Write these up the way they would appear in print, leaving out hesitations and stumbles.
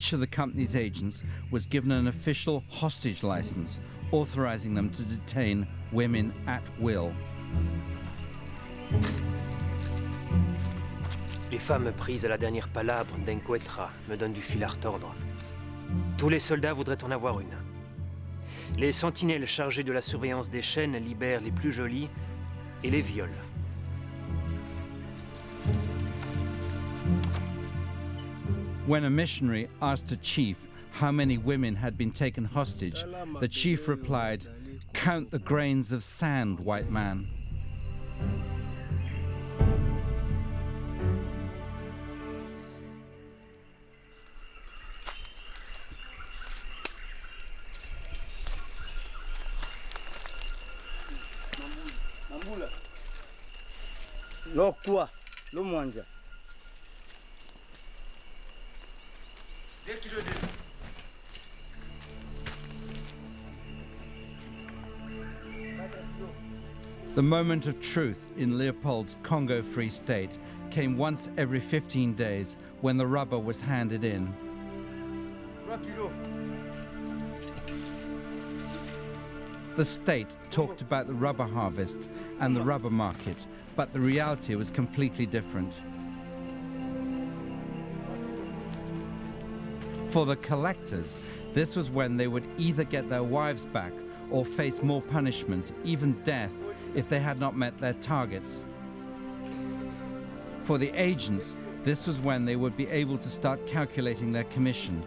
Each of the company's agents was given an official hostage license, authorizing them to detain women at will. Les femmes prises à la dernière palabre d'Enquete me donnent du fil à retordre. Tous les soldats voudraient en avoir une. Les sentinelles chargées de la surveillance des chaînes libèrent les plus jolies et les violent. When a missionary asked a chief how many women had been taken hostage, the chief replied, "Count the grains of sand, white man." The moment of truth in Leopold's Congo Free State came once every 15 days when the rubber was handed in. The state talked about the rubber harvest and the rubber market, but the reality was completely different. For the collectors, this was when they would either get their wives back or face more punishment, even death, if they had not met their targets. For the agents, this was when they would be able to start calculating their commission.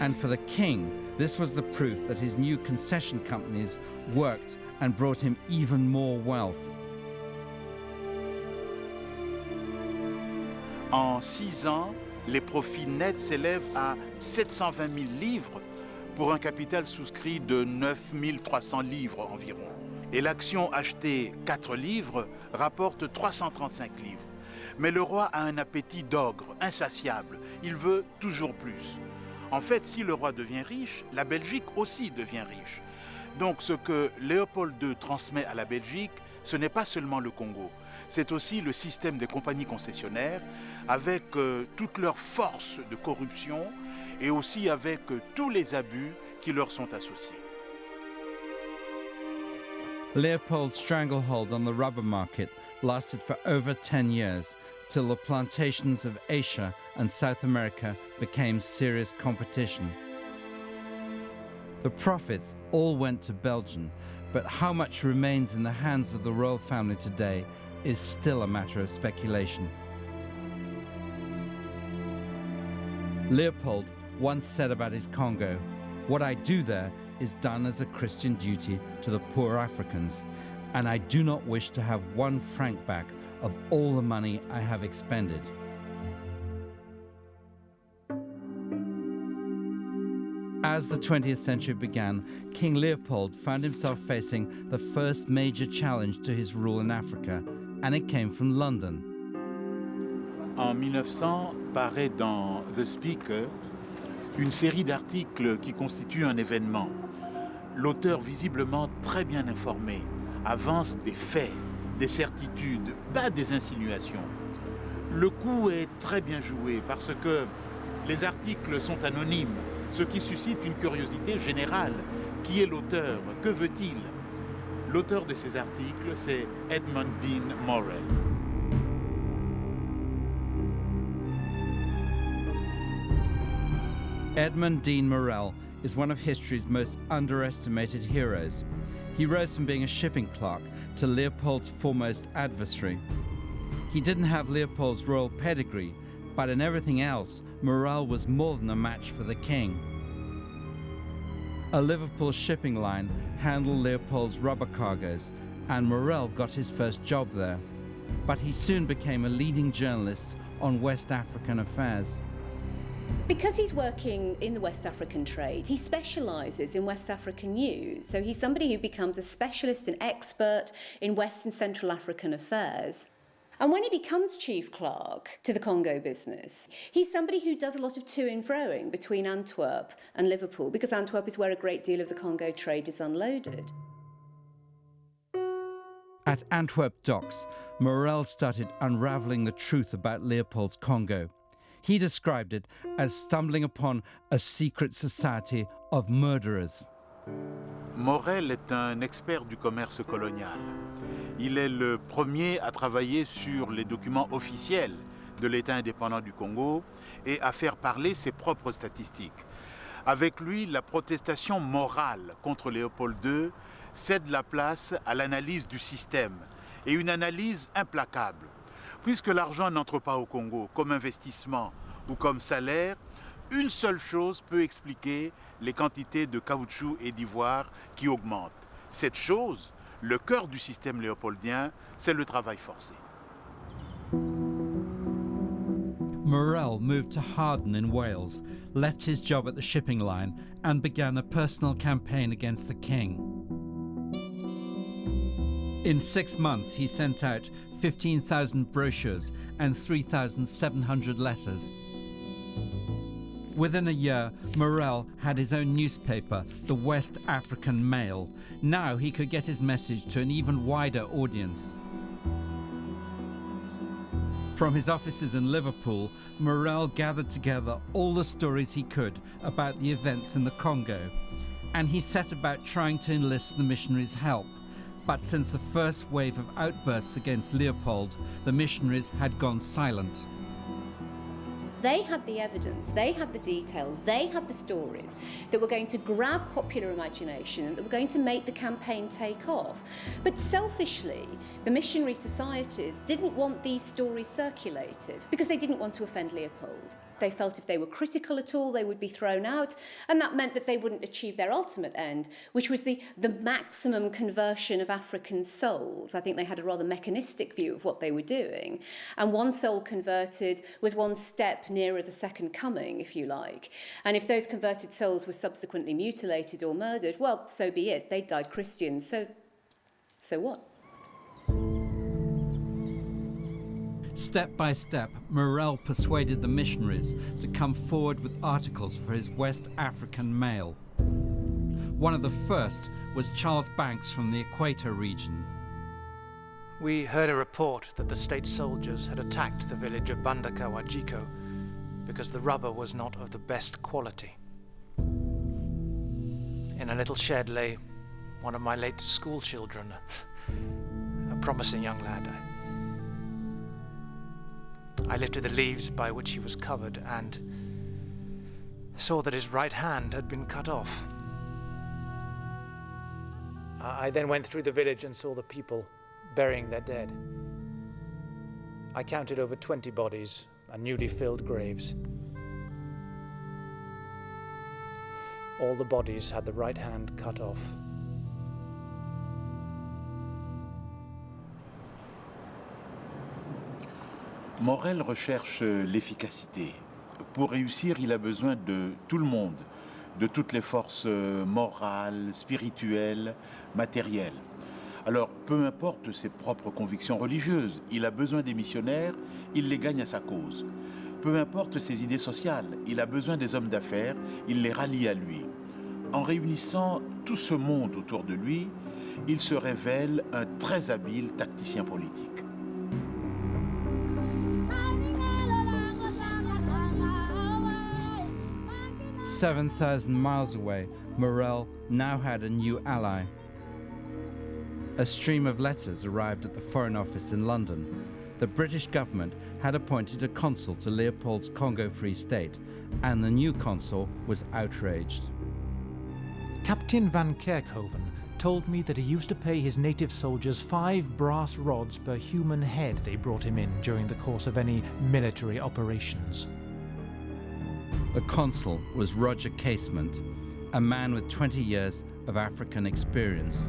And for the king, this was the proof that his new concession companies worked and brought him even more wealth. En 6 ans, les profits nets s'élèvent à 720 000 livres pour un capital souscrit de 9 300 livres environ. Et l'action achetée 4 livres rapporte 335 livres. Mais le roi a un appétit d'ogre, insatiable. Il veut toujours plus. En fait, si le roi devient riche, la Belgique aussi devient riche. Donc ce que Léopold II transmet à la Belgique, ce n'est pas seulement le Congo, c'est aussi le système des compagnies concessionnaires avec toute leur force de corruption et aussi avec tous les abus qui leur sont associés. Leopold's stranglehold on the rubber market lasted for over 10 years, till the plantations of Asia and South America became serious competition. The profits all went to Belgium, but how much remains in the hands of the royal family today is still a matter of speculation. Leopold once said about his Congo, "What I do there is done as a Christian duty to the poor Africans, and I do not wish to have 1 franc back of all the money I have expended." As the 20th century began, King Leopold found himself facing the first major challenge to his rule in Africa, and it came from London. En 1900, paraît dans The Speaker une série d'articles qui constituent un événement. L'auteur, visiblement très bien informé, avance des faits, des certitudes, pas des insinuations. Le coup est très bien joué parce que les articles sont anonymes, ce qui suscite une curiosité générale. Qui est l'auteur? Que veut-il? L'auteur de ces articles, c'est Edmund Dean Morel. Edmund Dean Morel is one of history's most underestimated heroes. He rose from being a shipping clerk to Leopold's foremost adversary. He didn't have Leopold's royal pedigree, but in everything else, Morel was more than a match for the king. A Liverpool shipping line handled Leopold's rubber cargoes, and Morel got his first job there. But he soon became a leading journalist on West African affairs. Because he's working in the West African trade, he specialises in West African news. So he's somebody who becomes a specialist and expert in West and Central African affairs. And when he becomes chief clerk to the Congo business, he's somebody who does a lot of to and froing between Antwerp and Liverpool, because Antwerp is where a great deal of the Congo trade is unloaded. At Antwerp docks, Morel started unravelling the truth about Leopold's Congo. He described it as stumbling upon a secret society of murderers. Morel est un expert du commerce colonial. Il est le premier à travailler sur les documents officiels de l'État indépendant du Congo et à faire parler ses propres statistiques. Avec lui, la protestation morale contre Léopold II cède la place à l'analyse du système, et une analyse implacable. Puisque l'argent n'entre pas au Congo comme investissement ou comme salaire, une seule chose peut expliquer les quantités de caoutchouc et d'ivoire qui augmentent. Cette chose, le cœur du système léopoldien, c'est le travail forcé. Morel moved to Harden in Wales, left his job at the shipping line, and began a personal campaign against the king. In 6 months, he sent out 15,000 brochures and 3,700 letters. Within a year, Morel had his own newspaper, the West African Mail. Now he could get his message to an even wider audience. From his offices in Liverpool, Morel gathered together all the stories he could about the events in the Congo, and he set about trying to enlist the missionaries' help. But since the first wave of outbursts against Leopold, the missionaries had gone silent. They had the evidence, they had the details, they had the stories that were going to grab popular imagination and that were going to make the campaign take off. But selfishly, the missionary societies didn't want these stories circulated because they didn't want to offend Leopold. They felt if they were critical at all, they would be thrown out, and that meant that they wouldn't achieve their ultimate end, which was the maximum conversion of African souls. I think they had a rather mechanistic view of what they were doing, and one soul converted was one step nearer the second coming, if you like. And if those converted souls were subsequently mutilated or murdered, well, so be it. They died Christians, so what? Step by step, Morel persuaded the missionaries to come forward with articles for his West African Mail. One of the first was Charles Banks from the Equator region. We heard a report that the state soldiers had attacked the village of Bandaka Wajiko because the rubber was not of the best quality. In a little shed lay one of my late school children, a promising young lad. I lifted the leaves by which he was covered and saw that his right hand had been cut off. I then went through the village and saw the people burying their dead. I counted over 20 bodies and newly filled graves. All the bodies had the right hand cut off. Morel recherche l'efficacité. Pour réussir, il a besoin de tout le monde, de toutes les forces morales, spirituelles, matérielles. Alors, peu importe ses propres convictions religieuses, il a besoin des missionnaires, il les gagne à sa cause. Peu importe ses idées sociales, il a besoin des hommes d'affaires, il les rallie à lui. En réunissant tout ce monde autour de lui, il se révèle un très habile tacticien politique. 7,000 miles away, Morel now had a new ally. A stream of letters arrived at the Foreign Office in London. The British government had appointed a consul to Leopold's Congo Free State, and the new consul was outraged. Captain van Kerkhoven told me that he used to pay his native soldiers 5 brass rods per human head they brought him in during the course of any military operations. The consul was Roger Casement, a man with 20 years of African experience.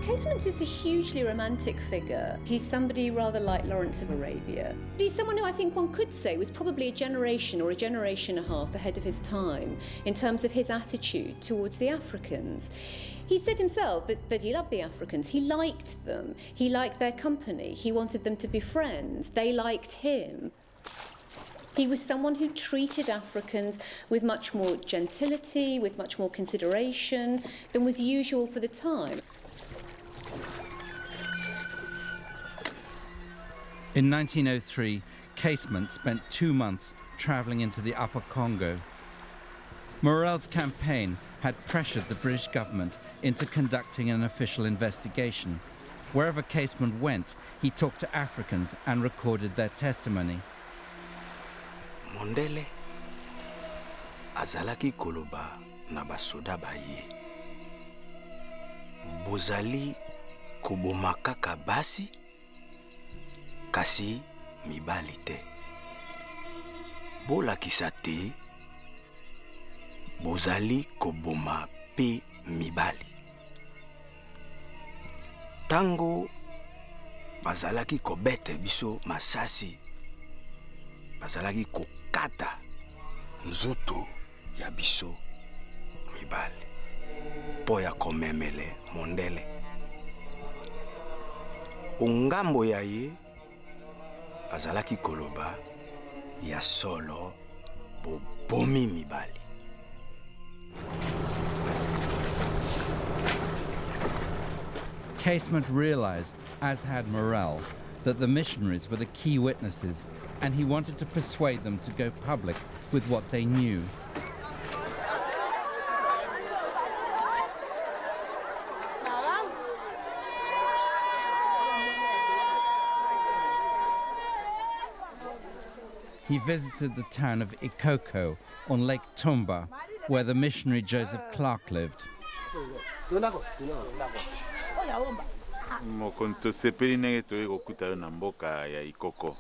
Casement is a hugely romantic figure. He's somebody rather like Lawrence of Arabia. He's someone who I think one could say was probably a generation or a generation and a half ahead of his time in terms of his attitude towards the Africans. He said himself that he loved the Africans. He liked them. He liked their company. He wanted them to be friends. They liked him. He was someone who treated Africans with much more gentility, with much more consideration than was usual for the time. In 1903, Casement spent 2 months travelling into the upper Congo. Morel's campaign had pressured the British government into conducting an official investigation. Wherever Casement went, he talked to Africans and recorded their testimony. Mondele azalaki koloba na basoda baye. Bozali koboma kaka basi kasi mibali te. Bolakisa te bozali koboma pe mibali. Tango bazalaki kobete biso masasi, bazalaki kokata nzoto ya biso mibali po ya komemele mondele. Ongambo ya ye azalaki koloba ya solo bobomi mibali. Casement realized, as had Morel, that the missionaries were the key witnesses, and he wanted to persuade them to go public with what they knew. He visited the town of Ikoko on Lake Tumba, where the missionary Joseph Clark lived. Mokonto sepeli nenge toye kokuta na mboka ya Ikoko.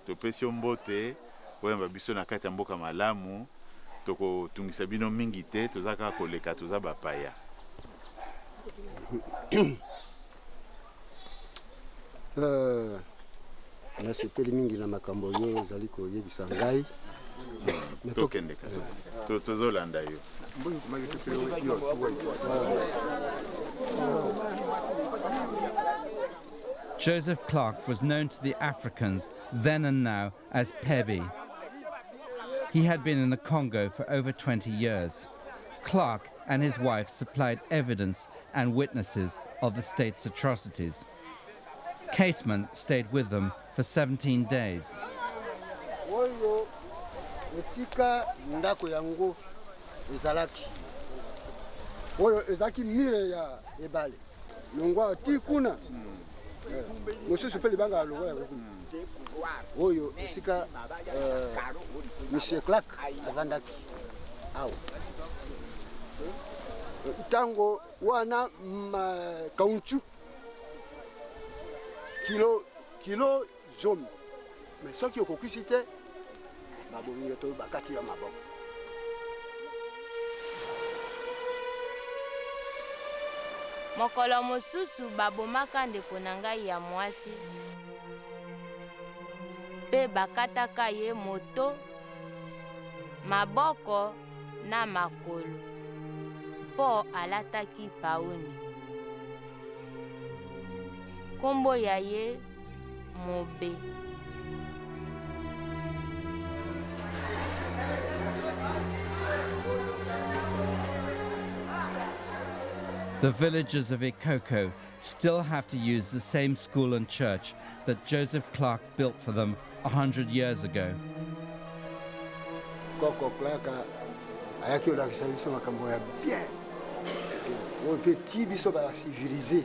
Topesi mbote oyamba biso na kati ya mboka malamu toko tungisa bino mingi te tozaka koleka toza bapaya. Na sepeli mingi na makambo yo zali koyebisa ngai. Tokende ka. Tozolanda yo. Joseph Clark was known to the Africans then and now as Pebi. He had been in the Congo for over 20 years. Clark and his wife supplied evidence and witnesses of the state's atrocities. Casement stayed with them for 17 days. Esika ndako yango ezalaki. Oyo ezaki mire ya ebale. Longwa ti kuna. Mosusu pe libanga longwa ya kuna. Oyo esika Monsieur Clark avandaki. Awo. Tango wana kaunchu kilo jaune. Mais soki okokisi te babomi yo to bakati ya maboko. Mokolo mosusu babomaka ndeko na ngai ya mwasi. Pe bakataka ye moto, maboko na makolo. Po alataki pauni. Kombo ya ye Mobe. The villagers of Ikoko still have to use the same school and church that Joseph Clark built for them 100 years ago. Koko Clark ayaki olakisa biso makambo ya bien. Oyo pe ti biso ba civilisé.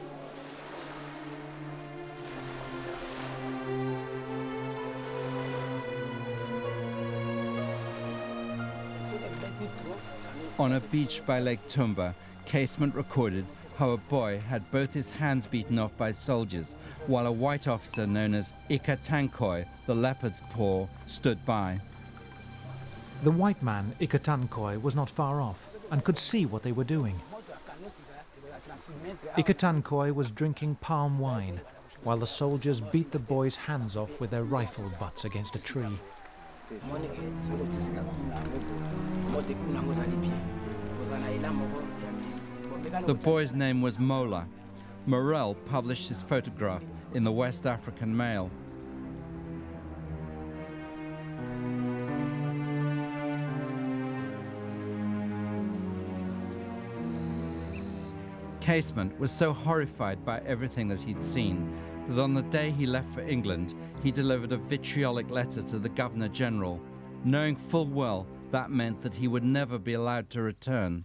On a beach by Lake Tumba, Casement recorded how a boy had both his hands beaten off by soldiers, while a white officer known as Ikatankoi, the leopard's paw, stood by. The white man, Ikatankoi, was not far off and could see what they were doing. Ikatankoi was drinking palm wine, while the soldiers beat the boy's hands off with their rifle butts against a tree. The boy's name was Mola. Morel published his photograph in the West African Mail. Casement was so horrified by everything that he'd seen that on the day he left for England, he delivered a vitriolic letter to the Governor-General, knowing full well that meant that he would never be allowed to return.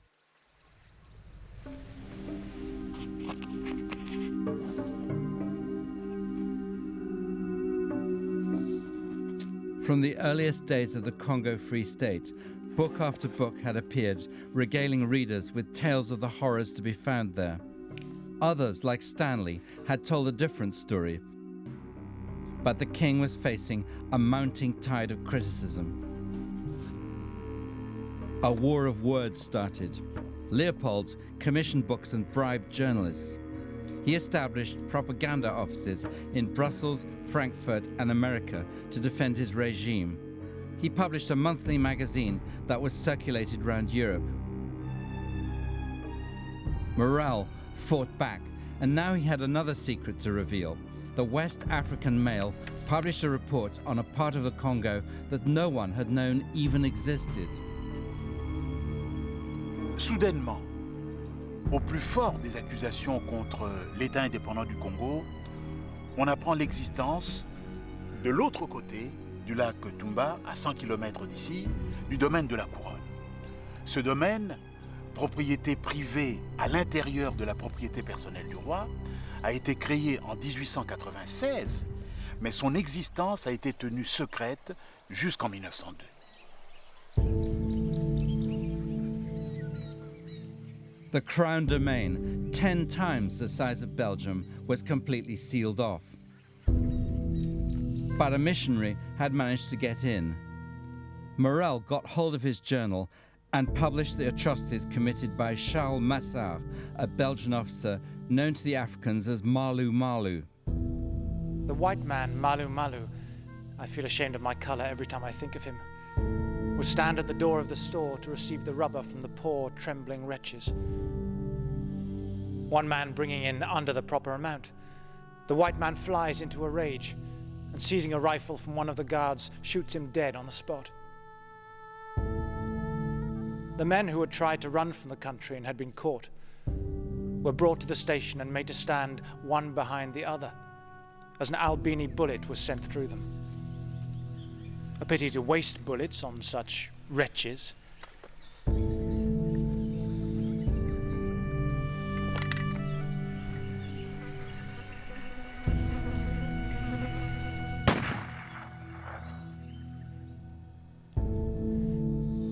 From the earliest days of the Congo Free State, book after book had appeared, regaling readers with tales of the horrors to be found there. Others, like Stanley, had told a different story. But the king was facing a mounting tide of criticism. A war of words started. Leopold commissioned books and bribed journalists. He established propaganda offices in Brussels, Frankfurt, and America to defend his regime. He published a monthly magazine that was circulated around Europe. Morel fought back, and now he had another secret to reveal. The West African Mail published a report on a part of the Congo that no one had known even existed. Soudainement, au plus fort des accusations contre l'État indépendant du Congo, on apprend l'existence, de l'autre côté du lac Tumba, à 100 km d'ici, du domaine de la Couronne. Ce domaine, propriété privée à l'intérieur de la propriété personnelle du roi, a été créé en 1896, mais son existence a été tenue secrète jusqu'en 1902. The Crown domain, 10 times the size of Belgium, was completely sealed off. But a missionary had managed to get in. Morel got hold of his journal and published the atrocities committed by Charles Massard, a Belgian officer known to the Africans as Malu Malu. The white man, Malu Malu, I feel ashamed of my colour every time I think of him, would stand at the door of the store to receive the rubber from the poor, trembling wretches. One man bringing in under the proper amount. The white man flies into a rage and, seizing a rifle from one of the guards, shoots him dead on the spot. The men who had tried to run from the country and had been caught were brought to the station and made to stand one behind the other, as an Albini bullet was sent through them. A pity to waste bullets on such wretches.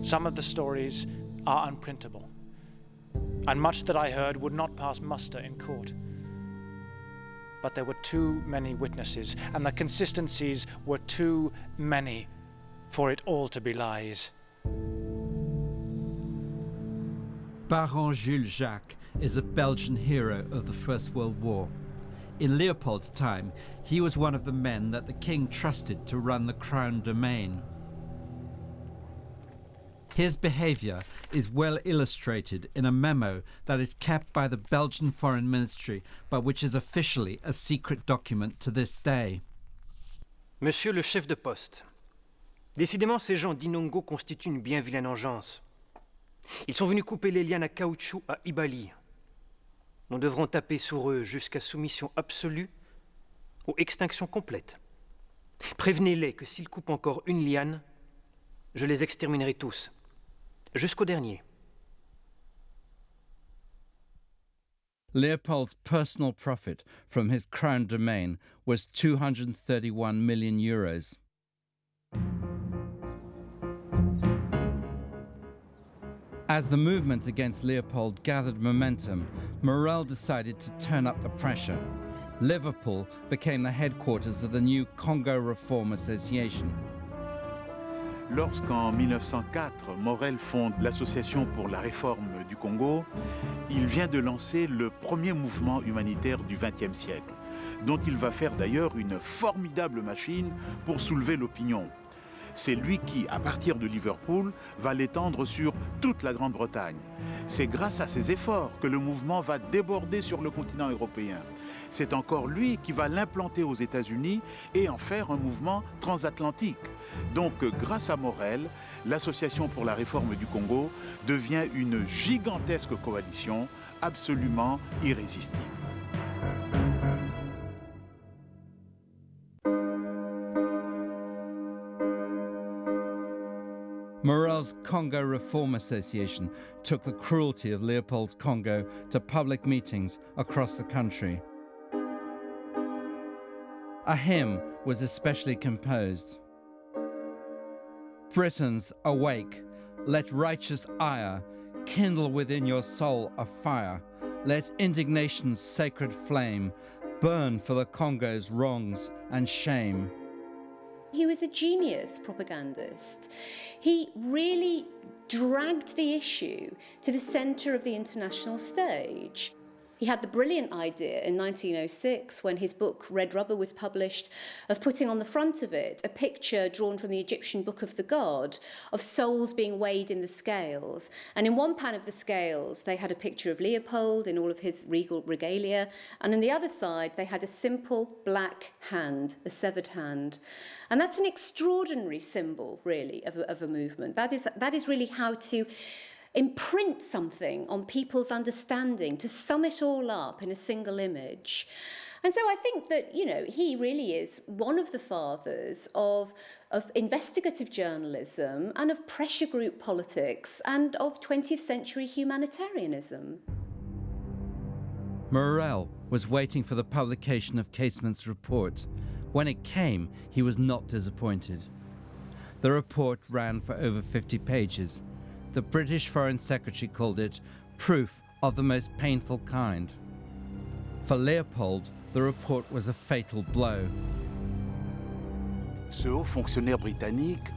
Some of the stories are unprintable, and much that I heard would not pass muster in court. But there were too many witnesses, and the consistencies were too many for it all to be lies. Baron Jules Jacques is a Belgian hero of the First World War. In Leopold's time, he was one of the men that the king trusted to run the Crown domain. His behavior is well illustrated in a memo that is kept by the Belgian Foreign Ministry, but which is officially a secret document to this day. Monsieur le chef de poste, décidément ces gens d'Inongo constituent une bien vilaine engeance. Ils sont venus couper les lianes à caoutchouc à Ibali. Nous devrons taper sur eux jusqu'à soumission absolue ou extinction complète. Prévenez-les que s'ils coupent encore une liane, je les exterminerai tous. Jusqu'au dernier. Leopold's personal profit from his crown domain was 231 million euros. As the movement against Leopold gathered momentum, Morel decided to turn up the pressure. Liverpool became the headquarters of the new Congo Reform Association. Lorsqu'en 1904, Morel fonde l'Association pour la réforme du Congo, il vient de lancer le premier mouvement humanitaire du XXe siècle, dont il va faire d'ailleurs une formidable machine pour soulever l'opinion. C'est lui qui, à partir de Liverpool, va l'étendre sur toute la Grande-Bretagne. C'est grâce à ses efforts que le mouvement va déborder sur le continent européen. C'est encore lui qui va l'implanter aux États-Unis et en faire un mouvement transatlantique. Donc, grâce à Morel, l'Association pour la réforme du Congo devient une gigantesque coalition absolument irrésistible. Congo Reform Association took the cruelty of Leopold's Congo to public meetings across the country. A hymn was especially composed. Britons, awake, let righteous ire kindle within your soul a fire. Let indignation's sacred flame burn for the Congo's wrongs and shame. He was a genius propagandist. He really dragged the issue to the centre of the international stage. He had the brilliant idea in 1906, when his book Red Rubber was published, of putting on the front of it a picture drawn from the Egyptian Book of the God of souls being weighed in the scales. And in one pan of the scales, they had a picture of Leopold in all of his regal regalia. And on the other side, they had a simple black hand, a severed hand. And that's an extraordinary symbol, really, of a movement. That is really how to imprint something on people's understanding, to sum it all up in a single image. And so I think that, he really is one of the fathers of investigative journalism and of pressure group politics and of 20th century humanitarianism. Morel was waiting for the publication of Casement's report. When it came, he was not disappointed. The report ran for over 50 pages. The British Foreign Secretary called it proof of the most painful kind. For Leopold, the report was a fatal blow. Ce haut fonctionnaire britannique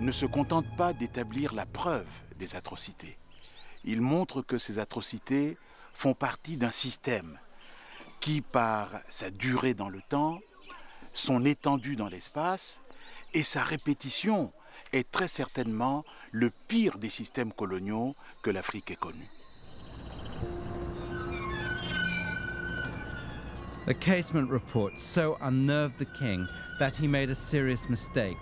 ne se contente pas d'établir la preuve des atrocités. Il montre que ces atrocités font partie d'un système qui, par sa durée dans le temps, son étendue dans l'espace et sa répétition, est très certainement le pire des systèmes coloniaux que l'Afrique ait connu. The Casement report so unnerved the king that he made a serious mistake.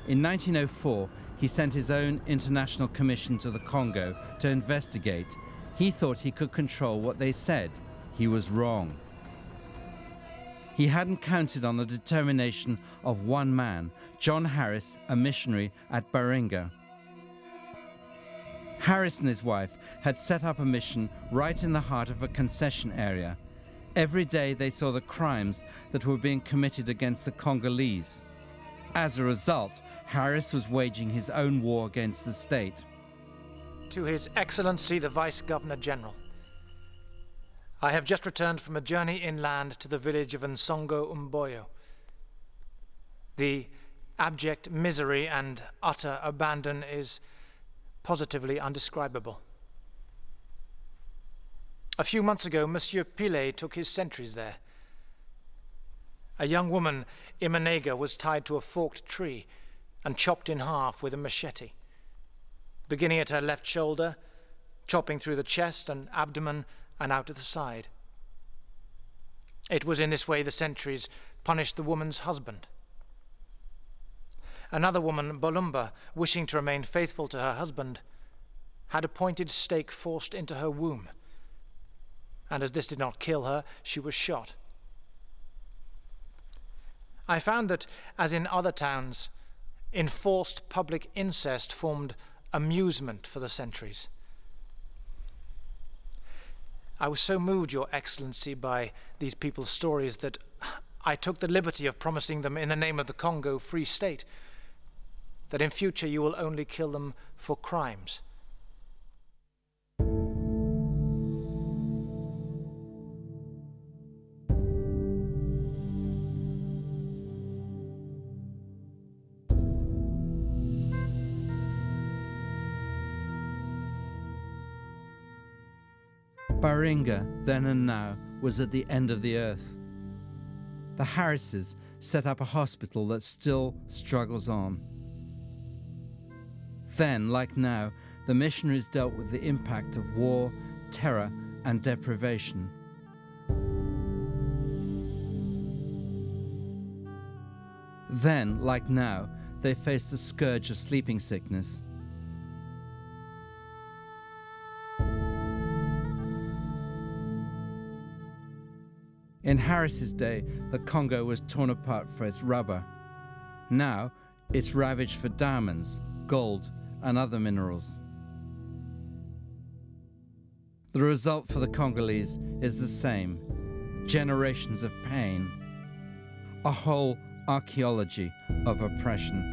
In 1904, he sent his own international commission to the Congo to investigate. He thought he could control what they said. He was wrong. He hadn't counted on the determination of one man, John Harris, a missionary at Baringa. Harris and his wife had set up a mission right in the heart of a concession area. Every day they saw the crimes that were being committed against the Congolese. As a result, Harris was waging his own war against the state. To His Excellency the Vice Governor General, I have just returned from a journey inland to the village of Nsongo Umboyo. The abject misery and utter abandon is positively undescribable. A few months ago, Monsieur Pile took his sentries there. A young woman, Imanega, was tied to a forked tree and chopped in half with a machete, beginning at her left shoulder, chopping through the chest and abdomen and out to the side. It was in this way the sentries punished the woman's husband. Another woman, Bolumba, wishing to remain faithful to her husband, had a pointed stake forced into her womb, and as this did not kill her, she was shot. I found that, as in other towns, enforced public incest formed amusement for the sentries. I was so moved, Your Excellency, by these people's stories that I took the liberty of promising them in the name of the Congo Free State that in future you will only kill them for crimes. Baringa, then and now, was at the end of the earth. The Harrises set up a hospital that still struggles on. Then, like now, the missionaries dealt with the impact of war, terror, and deprivation. Then, like now, they faced the scourge of sleeping sickness. In Harris's day, the Congo was torn apart for its rubber. Now, it's ravaged for diamonds, gold, and other minerals. The result for the Congolese is the same: generations of pain, a whole archaeology of oppression.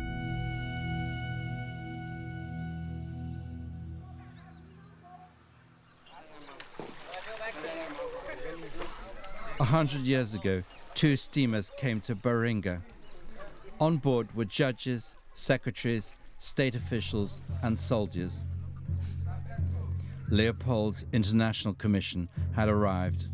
A 100 years ago, 2 steamers came to Baringa. On board were judges, secretaries, state officials, and soldiers. Leopold's International Commission had arrived.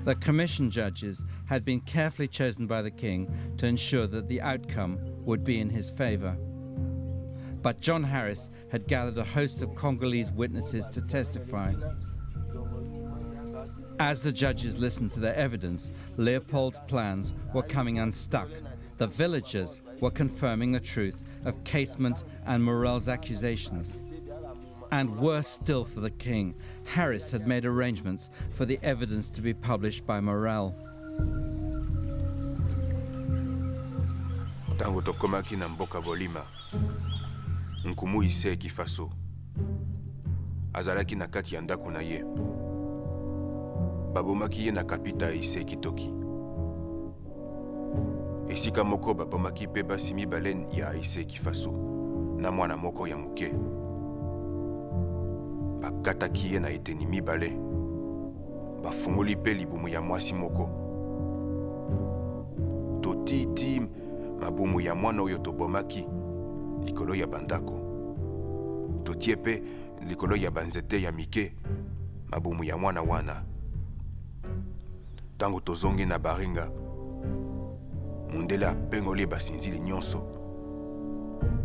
The commission judges had been carefully chosen by the king to ensure that the outcome would be in his favor. But John Harris had gathered a host of Congolese witnesses to testify. As the judges listened to their evidence, Leopold's plans were coming unstuck. The villagers were confirming the truth of Casement and Morel's accusations. And worse still for the king, Harris had made arrangements for the evidence to be published by Morel. Tango tokomaki na mboka Bolima, nkumu ise Kifaso azalaki na kati ya ndako na ye. Babomaki ye na kapita ise Kitoki. Esika moko babomaki pe basi mibale ya ise Kifaso na mwana moko ya moke. Bakataki ye na eteni mibale. Bafungoli pe libumu ya mwasi moko. Totiti mabumu ya mwana oyo tobomaki likolo ya bandako. Totie pe likolo ya banzete ya mike mabumu ya mwana wana. Tango tozongi na Baringa, mundele apengoli basinzili nyonso.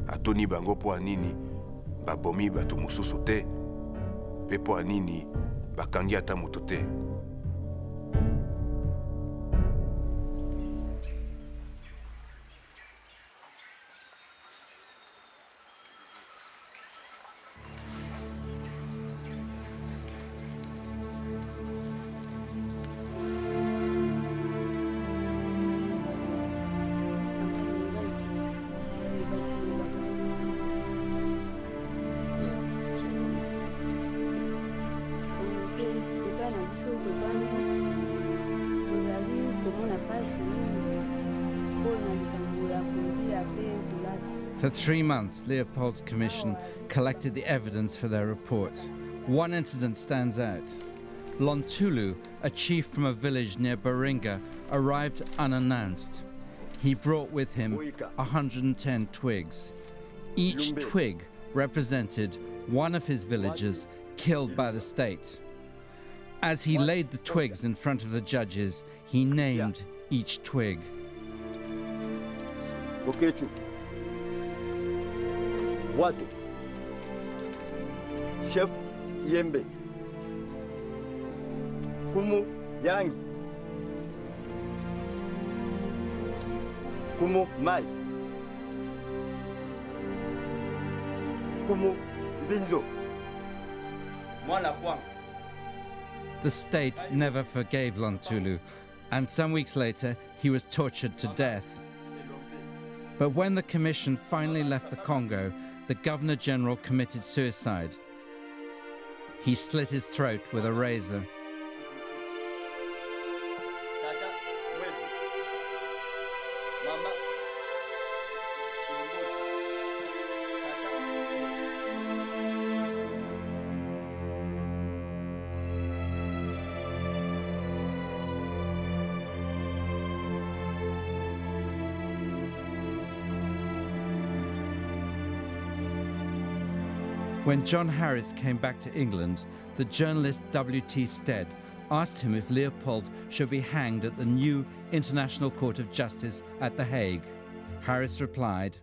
Atoni bango po anini babomi bato mosusu te, pe po anini bakangi ata moto te. For 3 months, Leopold's commission collected the evidence for their report. One incident stands out. Lontulu, a chief from a village near Baringa, arrived unannounced. He brought with him 110 twigs. Each twig represented one of his villagers killed by the state. As he laid the twigs in front of the judges, he named each twig. Watu Chef Yembe Kumu Yangi Kumu Mai Kumu Binzo Mwana Kwang. The state never forgave Lontulu, and some weeks later he was tortured to death. But when the commission finally left the Congo, the Governor General committed suicide. He slit his throat with a razor. When John Harris came back to England, the journalist W.T. Stead asked him if Leopold should be hanged at the new International Court of Justice at The Hague. Harris replied,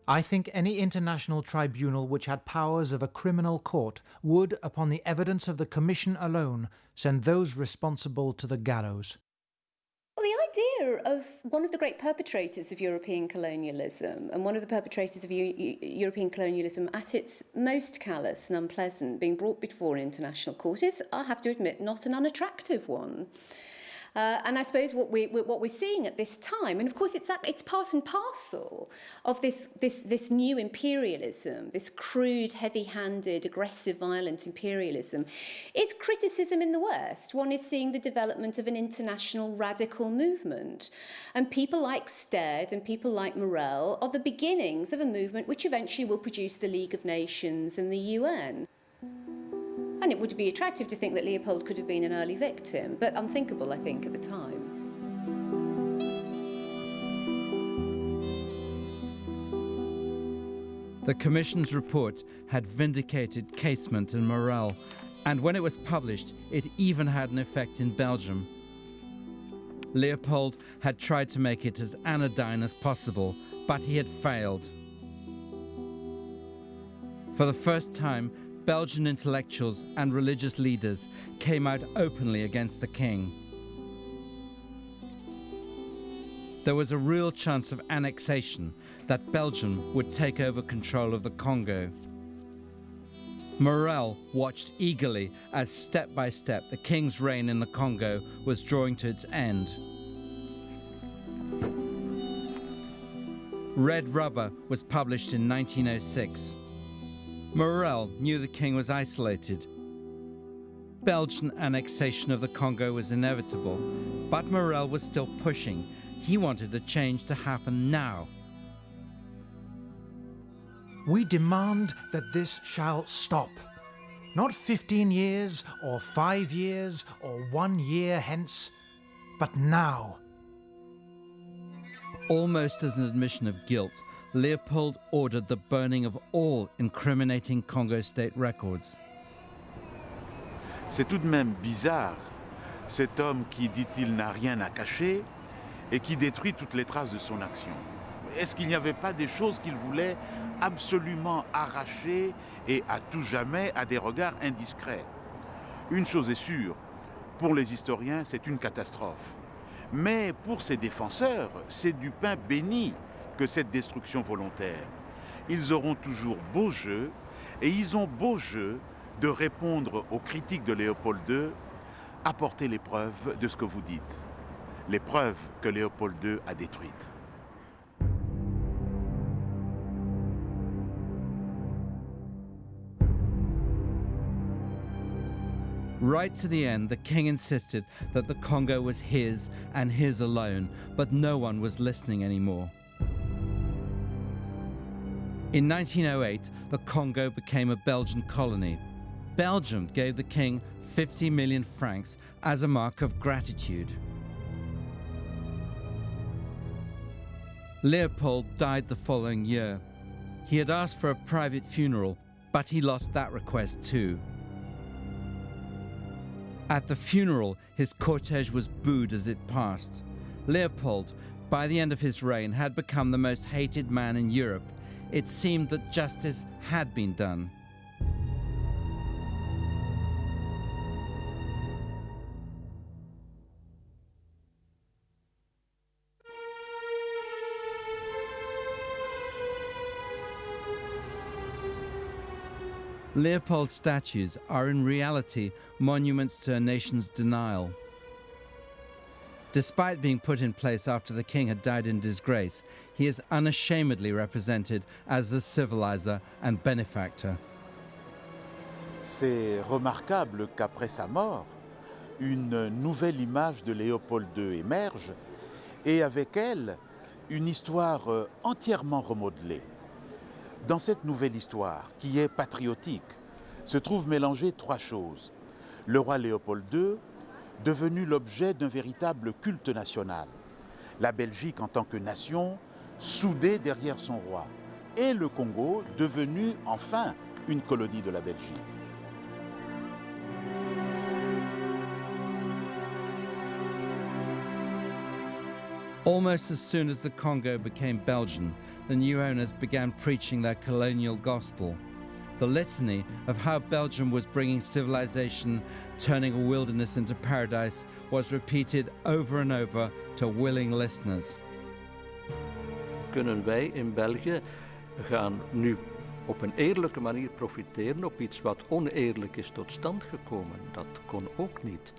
I think any international tribunal which had powers of a criminal court would, upon the evidence of the Commission alone, send those responsible to the gallows. Well, the idea of one of the great perpetrators of European colonialism and one of the perpetrators of European colonialism at its most callous and unpleasant being brought before an international court is, I have to admit, not an unattractive one. And I suppose what we're seeing at this time, and of course it's part and parcel of this new imperialism, this crude, heavy-handed, aggressive, violent imperialism, is criticism in the West. One is seeing the development of an international radical movement. And people like Stead and people like Morel are the beginnings of a movement which eventually will produce the League of Nations and the UN. And it would be attractive to think that Leopold could have been an early victim, but unthinkable, I think, at the time. The Commission's report had vindicated Casement and Morel, and when it was published, it even had an effect in Belgium. Leopold had tried to make it as anodyne as possible, but he had failed. For the first time, Belgian intellectuals and religious leaders came out openly against the king. There was a real chance of annexation, that Belgium would take over control of the Congo. Morel watched eagerly as step by step the king's reign in the Congo was drawing to its end. Red Rubber was published in 1906. Morel knew the king was isolated. Belgian annexation of the Congo was inevitable, but Morel was still pushing. He wanted a change to happen now. We demand that this shall stop. Not 15 years, or 5 years, or 1 year hence, but now. Almost as an admission of guilt, Leopold ordered the burning of all incriminating Congo state records. C'est tout de même bizarre, cet homme qui, dit-il, n'a rien à cacher et qui détruit toutes les traces de son action. Est-ce qu'il n'y avait pas des choses qu'il voulait absolument arracher et à tout jamais à des regards indiscrets? Une chose est sûre, pour les historiens, c'est une catastrophe. Mais pour ses défenseurs, c'est du pain béni que cette destruction volontaire. Ils auront toujours beau jeu, et ils ont beau jeu de répondre aux critiques de Léopold II, apporter les preuves de ce que vous dites, les preuves que Léopold II a détruites. Right to the end, the king insisted that the Congo was his and his alone, but no one was listening anymore. In 1908, the Congo became a Belgian colony. Belgium gave the king 50 million francs as a mark of gratitude. Leopold died the following year. He had asked for a private funeral, but he lost that request too. At the funeral, his cortege was booed as it passed. Leopold, by the end of his reign, had become the most hated man in Europe. It seemed that justice had been done. Leopold's statues are in reality monuments to a nation's denial. Despite being put in place after the king had died in disgrace, he is unashamedly represented as the civilizer and benefactor. C'est remarquable qu'après sa mort, une nouvelle image de Léopold II émerge et avec elle, une histoire entièrement remodelée. Dans cette nouvelle histoire, qui est patriotique, se trouvent mélangées trois choses. Le roi Léopold II, devenu l'objet d'un véritable culte national. La Belgique en tant que nation, soudée derrière son roi. Et le Congo, devenu enfin une colonie de la Belgique. Almost as soon as the Congo became Belgian, the new owners began preaching their colonial gospel. The litany of how Belgium was bringing civilization, turning a wilderness into paradise, was repeated over and over to willing listeners. Kunnen wij in België gaan nu op een eerlijke manier profiteren op iets wat oneerlijk is tot stand gekomen? Dat kon ook niet.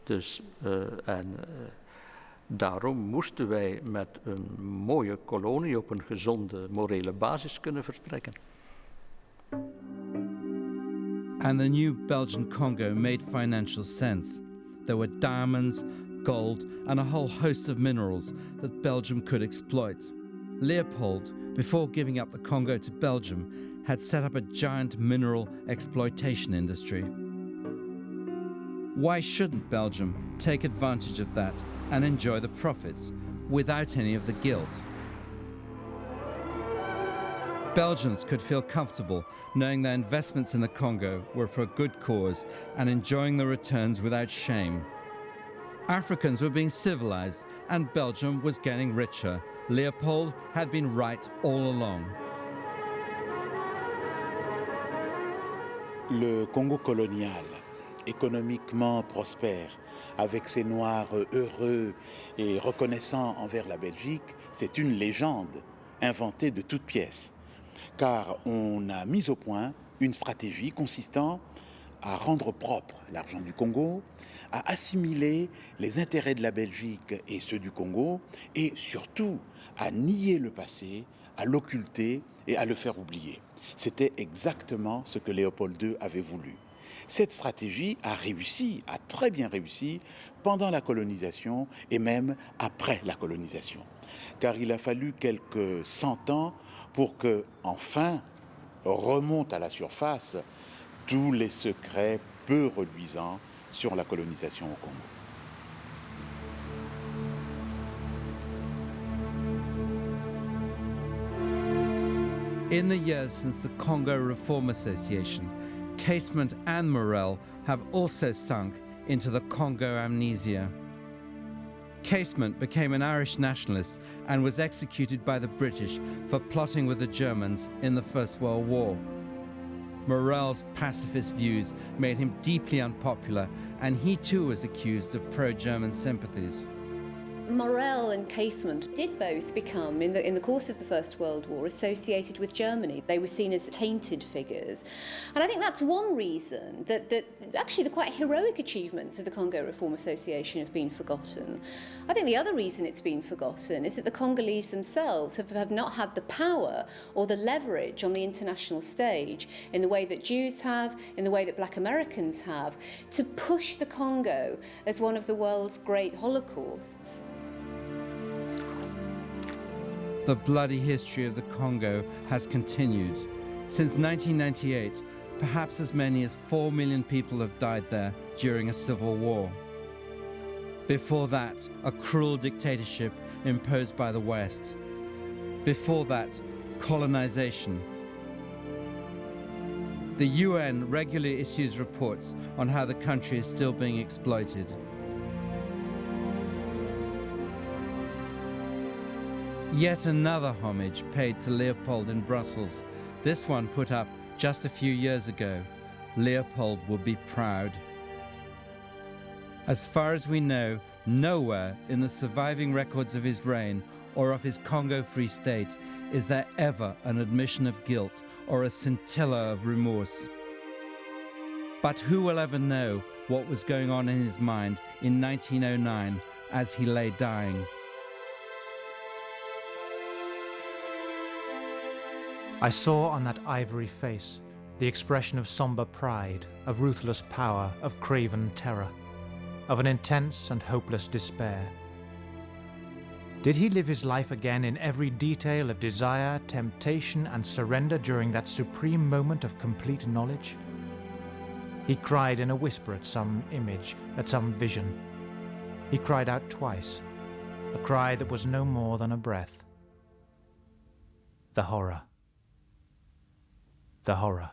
Dus, daarom moesten wij met een mooie kolonie op een gezonde morele basis kunnen vertrekken. And the new Belgian Congo made financial sense. There were diamonds, gold, and a whole host of minerals that Belgium could exploit. Leopold, before giving up the Congo to Belgium, had set up a giant mineral exploitation industry. Why shouldn't Belgium take advantage of that and enjoy the profits without any of the guilt? Belgians could feel comfortable knowing their investments in the Congo were for a good cause and enjoying the returns without shame. Africans were being civilized and Belgium was getting richer. Leopold had been right all along. Le Congo colonial, économiquement prospère, avec ses Noirs heureux et reconnaissants envers la Belgique, c'est une légende inventée de toutes pièces. Car on a mis au point une stratégie consistant à rendre propre l'argent du Congo, à assimiler les intérêts de la Belgique et ceux du Congo, et surtout à nier le passé, à l'occulter et à le faire oublier. C'était exactement ce que Léopold II avait voulu. Cette stratégie a réussi, a très bien réussi, pendant la colonisation et même après la colonisation. Car il a fallu quelques 100 ans pour que, enfin, remontent à la surface tous les secrets peu reluisants sur la colonisation au Congo. In the years since the Congo Reform Association, Casement and Morel have also sunk into the Congo amnesia. Casement became an Irish nationalist and was executed by the British for plotting with the Germans in the First World War. Morel's pacifist views made him deeply unpopular, and he too was accused of pro-German sympathies. Morel and Casement did both become, in the course of the First World War, associated with Germany. They were seen as tainted figures. And I think that's one reason that actually the quite heroic achievements of the Congo Reform Association have been forgotten. I think the other reason it's been forgotten is that the Congolese themselves have not had the power or the leverage on the international stage in the way that Jews have, in the way that Black Americans have, to push the Congo as one of the world's great holocausts. The bloody history of the Congo has continued. Since 1998, perhaps as many as 4 million people have died there during a civil war. Before that, a cruel dictatorship imposed by the West. Before that, colonization. The UN regularly issues reports on how the country is still being exploited. Yet another homage paid to Leopold in Brussels, this one put up just a few years ago. Leopold would be proud. As far as we know, nowhere in the surviving records of his reign or of his Congo Free State is there ever an admission of guilt or a scintilla of remorse. But who will ever know what was going on in his mind in 1909 as he lay dying? I saw on that ivory face the expression of somber pride, of ruthless power, of craven terror, of an intense and hopeless despair. Did he live his life again in every detail of desire, temptation, and surrender during that supreme moment of complete knowledge? He cried in a whisper at some image, at some vision. He cried out twice, a cry that was no more than a breath. The horror. The horror.